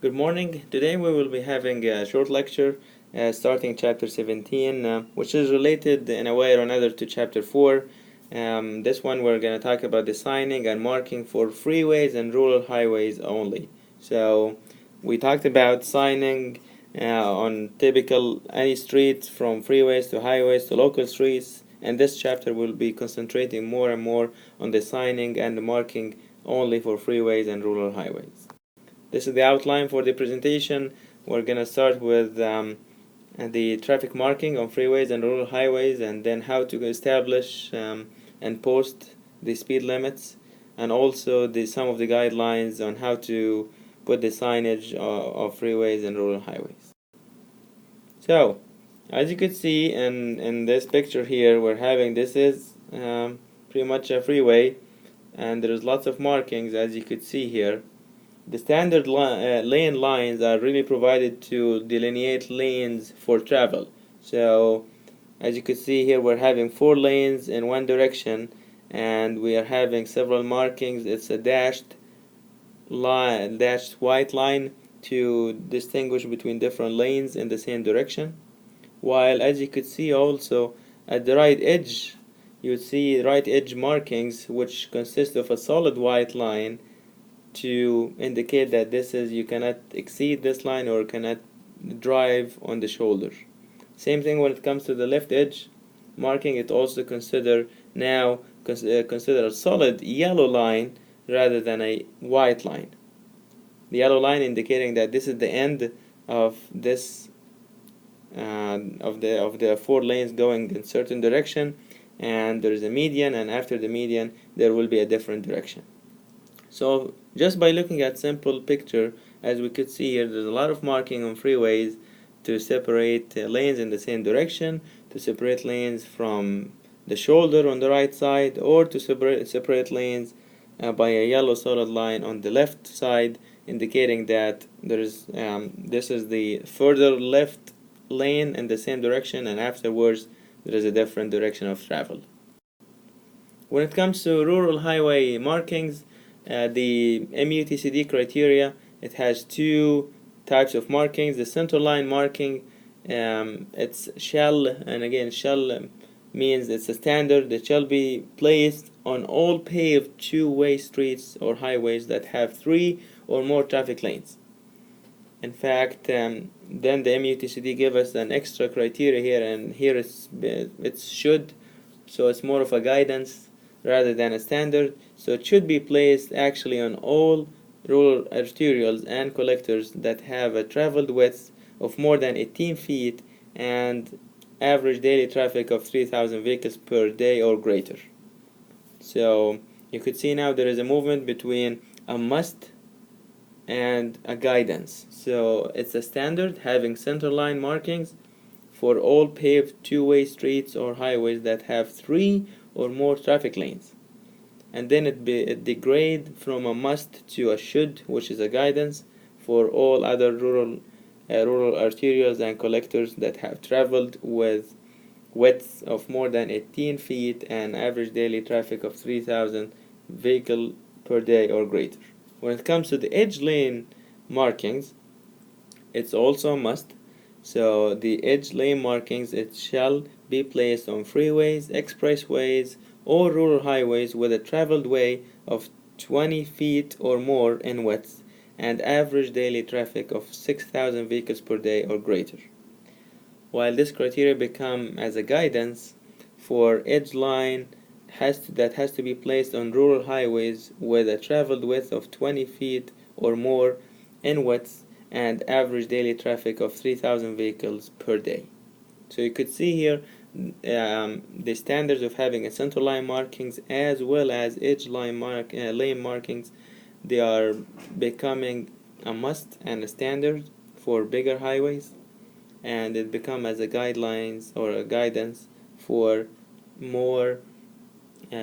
Good morning. Today we will be having a short lecture starting chapter 17, which is related in a way or another to chapter 4. This one we're going to talk about the signing and marking for freeways and rural highways only. So we talked about signing on typical any streets from freeways to highways to local streets, and this chapter will be concentrating more and more on the signing and the marking only for freeways and rural highways. This is the outline for the presentation. We're going to start with the traffic marking on freeways and rural highways, and then how to establish and post the speed limits, and also some of the guidelines on how to put the signage of freeways and rural highways. So, as you could see in this picture here, this is pretty much a freeway, and there's lots of markings as you could see here. The standard lane lines are really provided to delineate lanes for travel. So as you can see here, we're having 4 lanes in one direction, and we are having several markings. It's a dashed white line to distinguish between different lanes in the same direction. While as you could see also at the right edge, you would see right edge markings, which consist of a solid white line to indicate that you cannot exceed this line or cannot drive on the shoulder. Same thing when it comes to the left edge marking. It also consider a solid yellow line rather than a white line. The yellow line indicating that this is the end of this of the 4 lanes going in certain direction, and there is a median, and after the median there will be a different direction. So just by looking at simple picture, as we could see here, there's a lot of marking on freeways to separate lanes in the same direction, to separate lanes from the shoulder on the right side, or to separate lanes by a yellow solid line on the left side, indicating that this is the further left lane in the same direction, and afterwards there is a different direction of travel. When it comes to rural highway markings, the MUTCD criteria, it has 2 types of markings. The center line marking, it's shall, and again shall means it's a standard that shall be placed on all paved 2-way streets or highways that have 3 or more traffic lanes. In fact, then the MUTCD give us an extra criteria here, and here it's should, so it's more of a guidance rather than a standard. So it should be placed actually on all rural arterials and collectors that have a traveled width of more than 18 feet and average daily traffic of 3,000 vehicles per day or greater. So you could see now there is a movement between a must and a guidance. So it's a standard having centerline markings for all paved 2-way streets or highways that have 3 or more traffic lanes, and then it degrade from a must to a should, which is a guidance for all other rural arterials and collectors that have traveled with widths of more than 18 feet and average daily traffic of 3,000 vehicles per day or greater. When it comes to the edge lane markings, it's also a must. So the edge lane markings, it shall be placed on freeways, expressways, or rural highways with a traveled way of 20 feet or more in width and average daily traffic of 6,000 vehicles per day or greater. While this criteria become as a guidance for edge line that has to be placed on rural highways with a traveled width of 20 feet or more in width and average daily traffic of 3,000 vehicles per day. So you could see here the standards of having a center line markings as well as edge lane markings. They are becoming a must and a standard for bigger highways, and it become as a guidelines or a guidance for more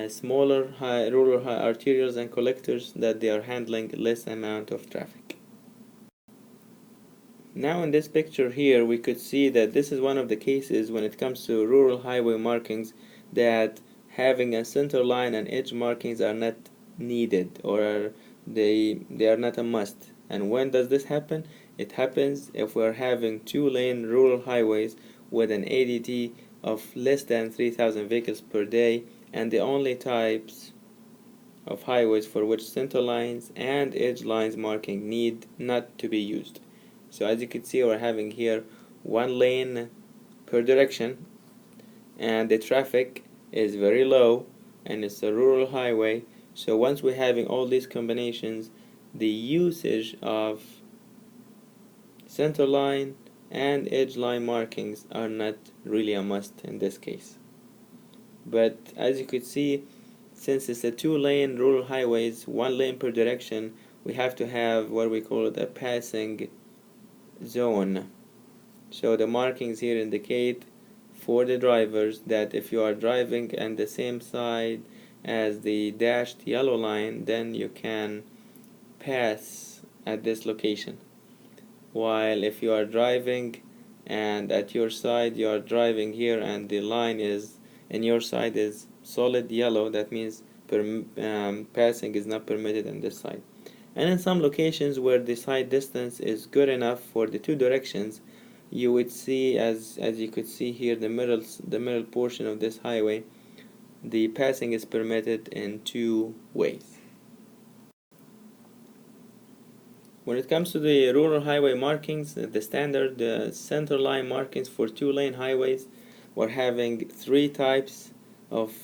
smaller rural arterials and collectors that they are handling less amount of traffic. Now in this picture here, we could see that this is one of the cases when it comes to rural highway markings that having a center line and edge markings are not needed, or they are not a must. And when does this happen? It happens if we're having 2-lane rural highways with an ADT of less than 3,000 vehicles per day, and the only types of highways for which center lines and edge lines marking need not to be used. So as you can see, we're having here 1 lane per direction, and the traffic is very low, and it's a rural highway. So once we're having all these combinations, the usage of center line and edge line markings are not really a must in this case. But as you could see, since it's a 2-lane rural highways, 1 lane per direction, we have to have what we call a passing zone. So the markings here indicate for the drivers that if you are driving on the same side as the dashed yellow line, then you can pass at this location. While if you are driving and at your side you are driving here and the line is in your side is solid yellow, that means passing is not permitted on this side. And in some locations where the side distance is good enough for the 2 directions, you would see, as you could see here, the middle portion of this highway, the passing is permitted in 2 ways. When it comes to the rural highway markings, the standard center line markings for 2-lane highways, we're having 3 types of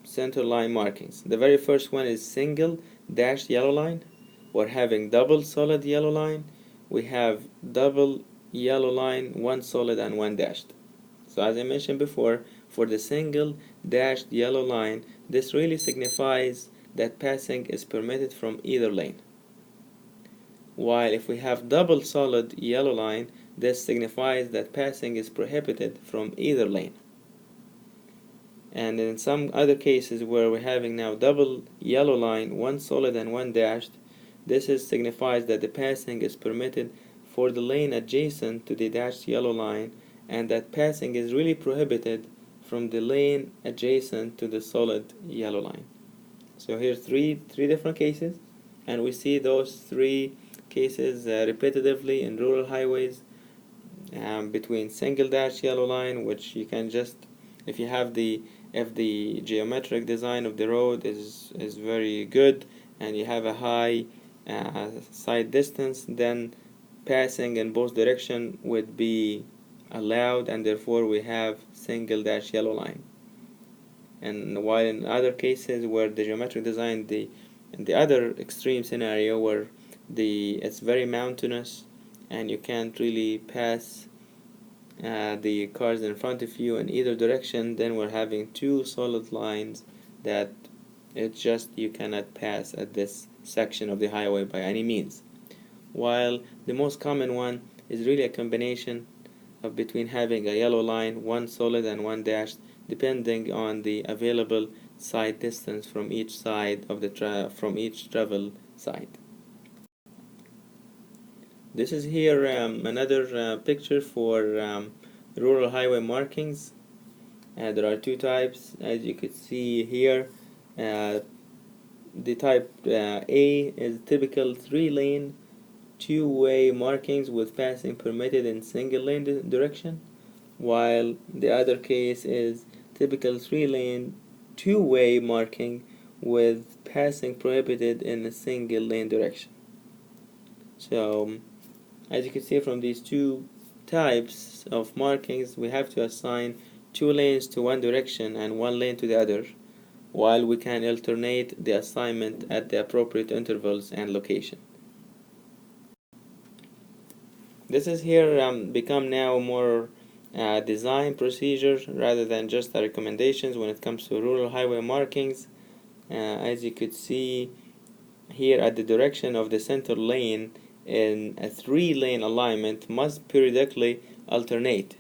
center line markings. The very first one is single dashed yellow line. We're having double solid yellow line. We have double yellow line, 1 solid and 1 dashed. So as I mentioned before, for the single dashed yellow line, this really signifies that passing is permitted from either lane. While if we have double solid yellow line, this signifies that passing is prohibited from either lane. And in some other cases where we're having now double yellow line, 1 solid and 1 dashed, this signifies that the passing is permitted for the lane adjacent to the dashed yellow line, and that passing is really prohibited from the lane adjacent to the solid yellow line. So here's three different cases, and we see those 3 cases repetitively in rural highways between single dash yellow line, which you can just, if the geometric design of the road is very good and you have a high side distance, then passing in both directions would be allowed, and therefore we have single dash yellow line. And while in other cases where the geometric design, in the other extreme scenario where it's very mountainous and you can't really pass the cars in front of you in either direction, then we're having 2 solid lines that it's just you cannot pass at this section of the highway by any means. While the most common one is really a combination of between having a yellow line, 1 solid and 1 dashed, depending on the available side distance from each side of from each travel side. This is here another picture for rural highway markings. There are 2 types, as you could see here. The type A is typical 3-lane 2-way markings with passing permitted in single lane direction, while the other case is typical 3-lane 2-way marking with passing prohibited in a single lane direction. So as you can see from these 2 types of markings, we have to assign 2 lanes to one direction and 1 lane to the other, while we can alternate the assignment at the appropriate intervals and location. This is here become now more design procedure rather than just the recommendations when it comes to rural highway markings. As you could see here, at the direction of the center lane in a 3-lane alignment must periodically alternate.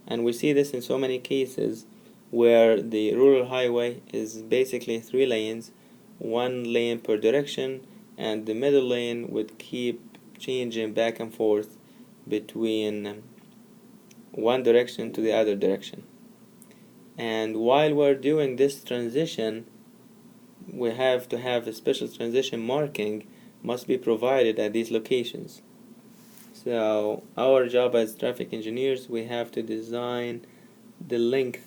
And we see this in so many cases where the rural highway is basically 3 lanes, 1 lane per direction, and the middle lane would keep changing back and forth between one direction to the other direction. And while we're doing this transition, we have to have a special transition marking must be provided at these locations. So our job as traffic engineers, we have to design the length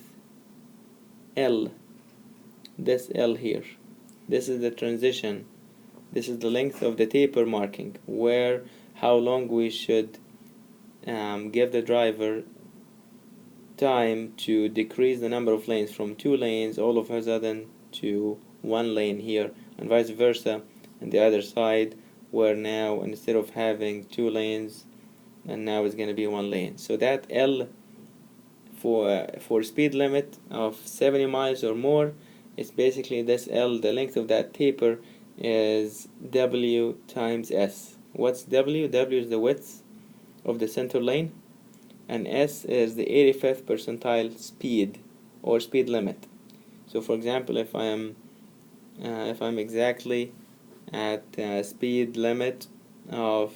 L, this L here. This is the transition. This is the length of the taper marking, where how long we should give the driver time to decrease the number of lanes from 2 lanes all of a sudden to 1 lane here, and vice versa on the other side, where now instead of having 2 lanes and now it's going to be 1 lane. So that L for speed limit of 70 miles or more, it's basically this L, the length of that taper is W times S. What's W? W is the width of the center lane, and S is the 85th percentile speed or speed limit. So for example, if I'm exactly at speed limit of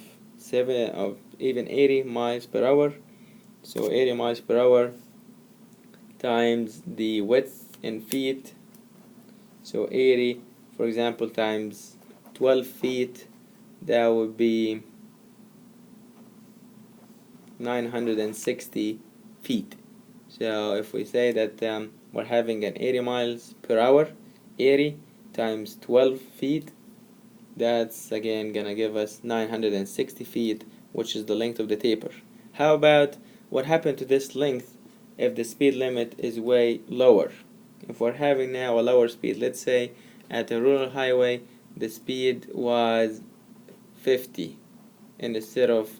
even 80 miles per hour, so 80 miles per hour times the width in feet, so 80 for example times 12 feet, that would be 960 feet. So if we say that we're having an 80 miles per hour, 80 times 12 feet, that's again gonna give us 960 feet, which is the length of the taper. How about what happened to this length if the speed limit is way lower? If we're having now a lower speed, let's say at a rural highway the speed was 50 instead of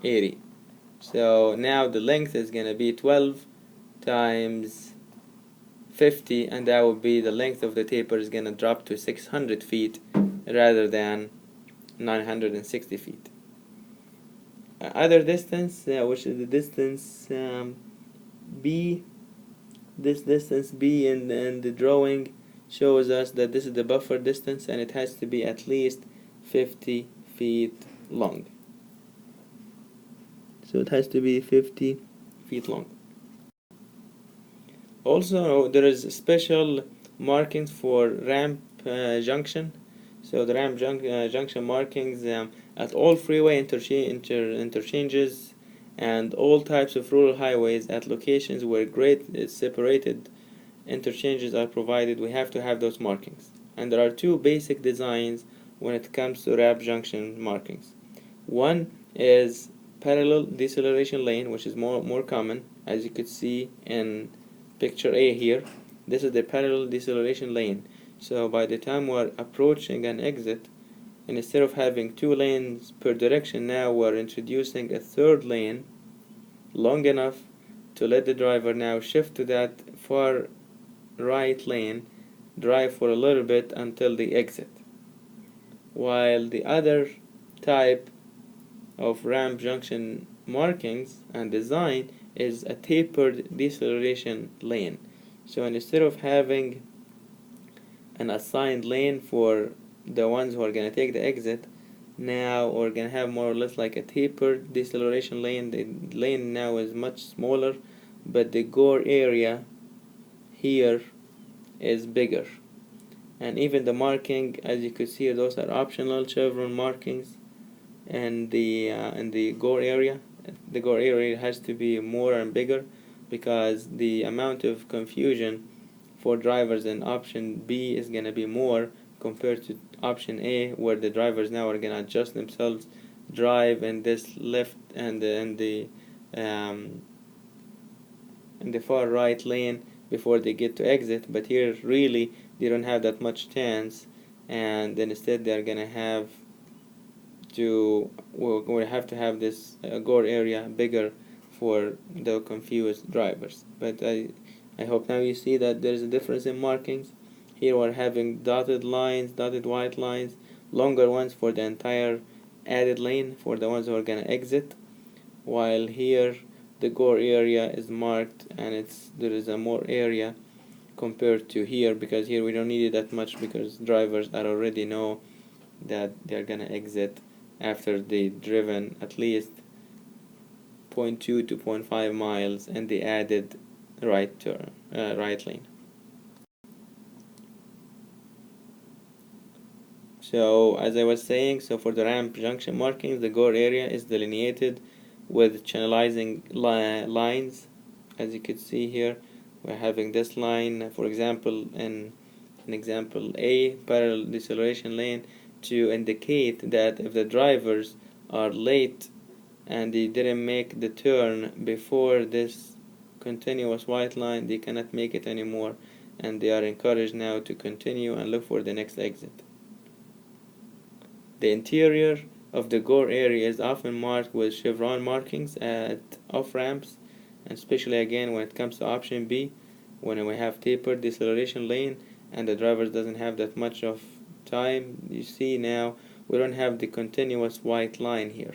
80. So now the length is going to be 12 times 50, and that would be the length of the taper is going to drop to 600 feet rather than 960 feet. Other distance, which is the distance B. This distance B in the drawing shows us that this is the buffer distance, and it has to be at least 50 feet long. So it has to be 50 feet long. Also, there is special markings for ramp junction. So the ramp junction markings at all freeway interchanges and all types of rural highways at locations where grade separated interchanges are provided, we have to have those markings. And there are two basic designs when it comes to ramp junction markings. One is parallel deceleration lane, which is more common, as you could see in picture A here. This is the parallel deceleration lane. So by the time we're approaching an exit, and instead of having 2 lanes per direction, now we're introducing a 3rd lane long enough to let the driver now shift to that far right lane, drive for a little bit until the exit. While the other type of ramp junction markings and design is a tapered deceleration lane. So instead of having an assigned lane for the ones who are going to take the exit, now we're going to have more or less like a tapered deceleration lane. The lane now is much smaller, but the gore area here is bigger. And even the marking, as you can see, those are optional chevron markings. And the gore area, the gore area has to be more and bigger, because the amount of confusion for drivers in option B is going to be more compared to option A, where the drivers now are going to adjust themselves, drive in this left and the far right lane before they get to exit. But here really they don't have that much chance, and then instead they're going to have to have this gore area bigger for the confused drivers. But I hope now you see that there's a difference in markings. Here we're having dotted lines, dotted white lines, longer ones for the entire added lane for the ones who are going to exit, while here the gore area is marked, and there is a more area compared to here, because here we don't need it that much, because drivers already know that they're going to exit after they've driven at least 0.2 to 0.5 miles in the added right lane. So as I was saying, so for the ramp junction markings, the gore area is delineated with channelizing lines. As you can see here, we're having this line, for example, in example A, parallel deceleration lane, to indicate that if the drivers are late and they didn't make the turn before this continuous white line, they cannot make it anymore, and they are encouraged now to continue and look for the next exit. The interior of the gore area is often marked with chevron markings at off-ramps, and especially again when it comes to option B, when we have tapered deceleration lane and the driver doesn't have that much of time. You see now we don't have the continuous white line here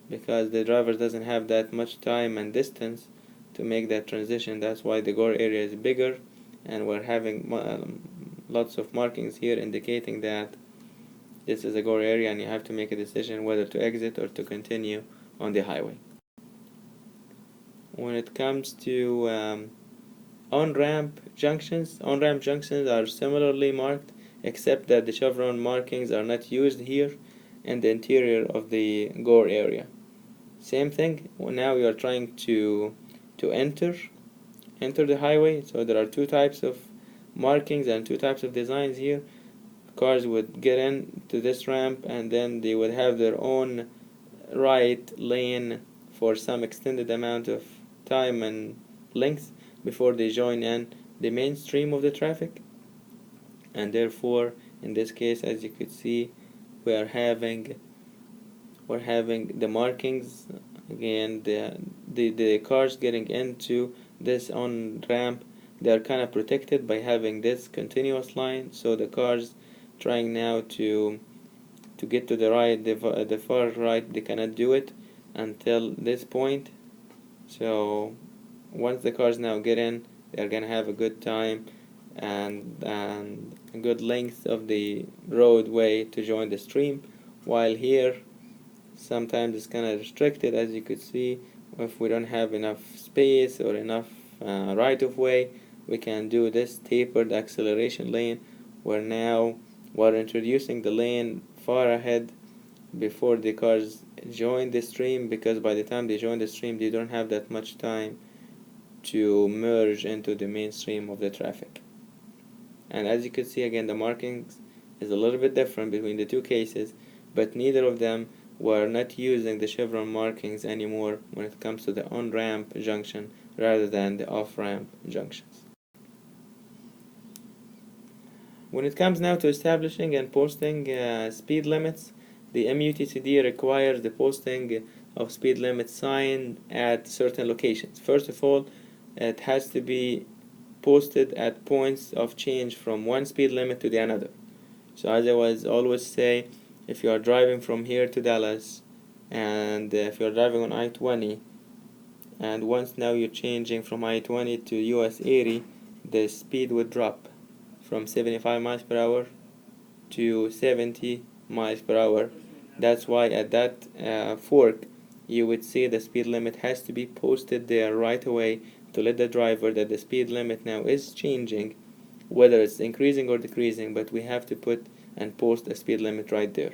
because the driver doesn't have that much time and distance to make that transition. That's why the gore area is bigger, and we're having lots of markings here indicating that this is a gore area and you have to make a decision whether to exit or to continue on the highway. When it comes to on-ramp junctions are similarly marked, except that the chevron markings are not used here in the interior of the gore area. Same thing, now we are trying to enter the highway, so there are two types of markings and two types of designs here. Cars would get into this ramp and then they would have their own right lane for some extended amount of time and length before they join in the mainstream of the traffic. And therefore, in this case, as you could see, we're having the markings again. The cars getting into this on ramp, they are kind of protected by having this continuous line. So the cars trying now to get to the right, the far right, they cannot do it until this point. So once the cars now get in, they're gonna have a good time and a good length of the roadway to join the stream, while here sometimes it's kind of restricted. As you could see, if we don't have enough space or enough right of way, we can do this tapered acceleration lane, where now we're introducing the lane far ahead before the cars join the stream, because by the time they join the stream they don't have that much time to merge into the mainstream of the traffic. And as you can see again, the markings is a little bit different between the two cases, but neither of them were not using the chevron markings anymore when it comes to the on-ramp junction rather than the off-ramp junctions. When it comes now to establishing and posting speed limits, the MUTCD requires the posting of speed limit sign at certain locations. First of all, it has to be posted at points of change from one speed limit to the another. So as I was always say, if you are driving from here to Dallas, and if you're driving on I-20, and once now you're changing from I-20 to US 80, the speed would drop from 75 miles per hour to 70 miles per hour. That's why at that fork you would see the speed limit has to be posted there right away to let the driver that the speed limit now is changing, whether it's increasing or decreasing, but we have to put and post a speed limit right there.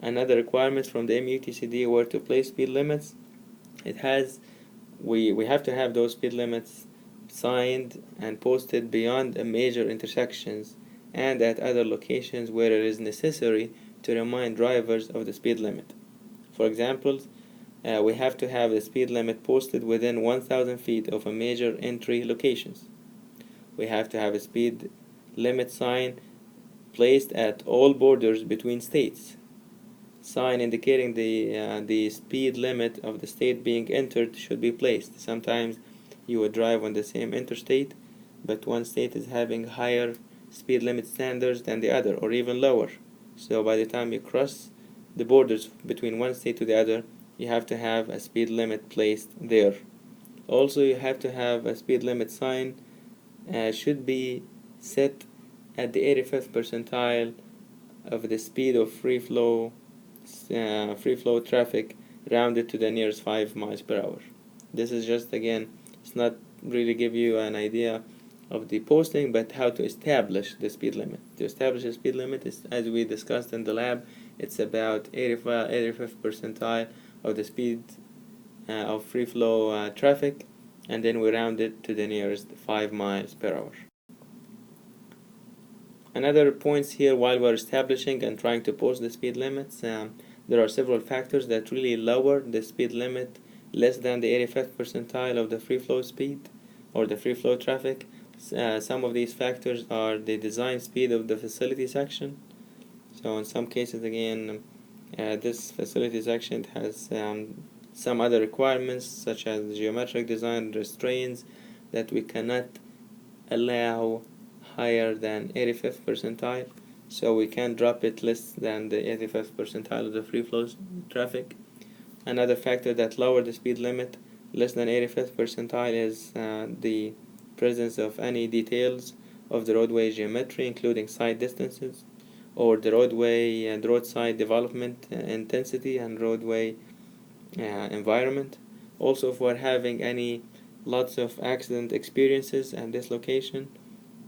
Another requirement from the MUTCD were to place speed limits. We have to have those speed limits signed and posted beyond major intersections and at other locations where it is necessary to remind drivers of the speed limit. For example, we have to have the speed limit posted within 1,000 feet of a major entry locations. We have to have a speed limit sign placed at all borders between states. Sign indicating the speed limit of the state being entered should be placed. Sometimes you would drive on the same interstate, but one state is having higher speed limit standards than the other, or even lower. So by the time you cross the borders between one state to the other, you have to have a speed limit placed there. Also, you have to have a speed limit sign should be set at the 85th percentile of the speed of free flow traffic, rounded to the nearest 5 miles per hour. This is just, again, it's not really give you an idea of the posting, but how to establish the speed limit. To establish a speed limit is, as we discussed in the lab, it's about 85th percentile of the speed of free flow traffic, and then we round it to the nearest 5 miles per hour. Another points here while we're establishing and trying to post the speed limits, there are several factors that really lower the speed limit less than the 85th percentile of the free flow speed or the free flow traffic. Some of these factors are the design speed of the facility section. So in some cases, again, this facility section has some other requirements, such as geometric design restraints that we cannot allow higher than 85th percentile, so we can drop it less than the 85th percentile of the free flow traffic. Another factor that lower the speed limit less than 85th percentile is the presence of any details of the roadway geometry, including side distances, or the roadway and roadside development intensity and roadway environment. Also, if we're having any lots of accident experiences at this location,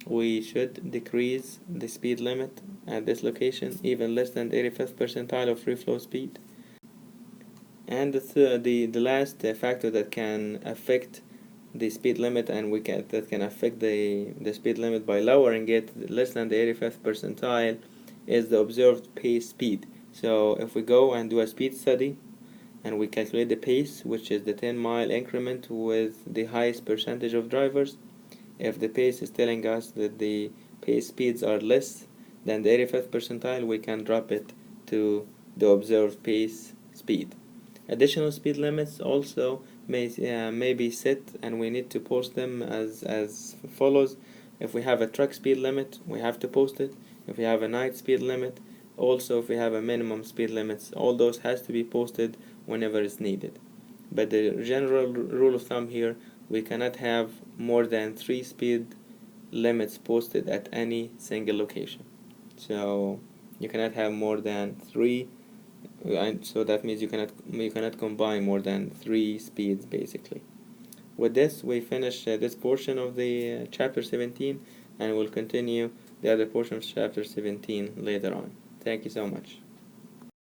we should decrease the speed limit at this location even less than the 85th percentile of free flow speed. And the last factor that can affect the speed limit and that can affect the speed limit by lowering it less than the 85th percentile is the observed pace speed. So if we go and do a speed study and we calculate the pace, which is the 10-mile increment with the highest percentage of drivers, if the pace is telling us that the pace speeds are less than the 85th percentile, we can drop it to the observed pace speed. Additional speed limits also may be set, and we need to post them as follows. If we have a truck speed limit, we have to post it. If we have a night speed limit, also if we have a minimum speed limits, all those has to be posted whenever it's needed. But the general rule of thumb here, we cannot have more than 3 speed limits posted at any single location. So you cannot have more than 3, and so that means you cannot combine more than 3 speeds basically. With this, we finish this portion of the chapter 17, and we'll continue the other portion of chapter 17 later on. Thank you so much.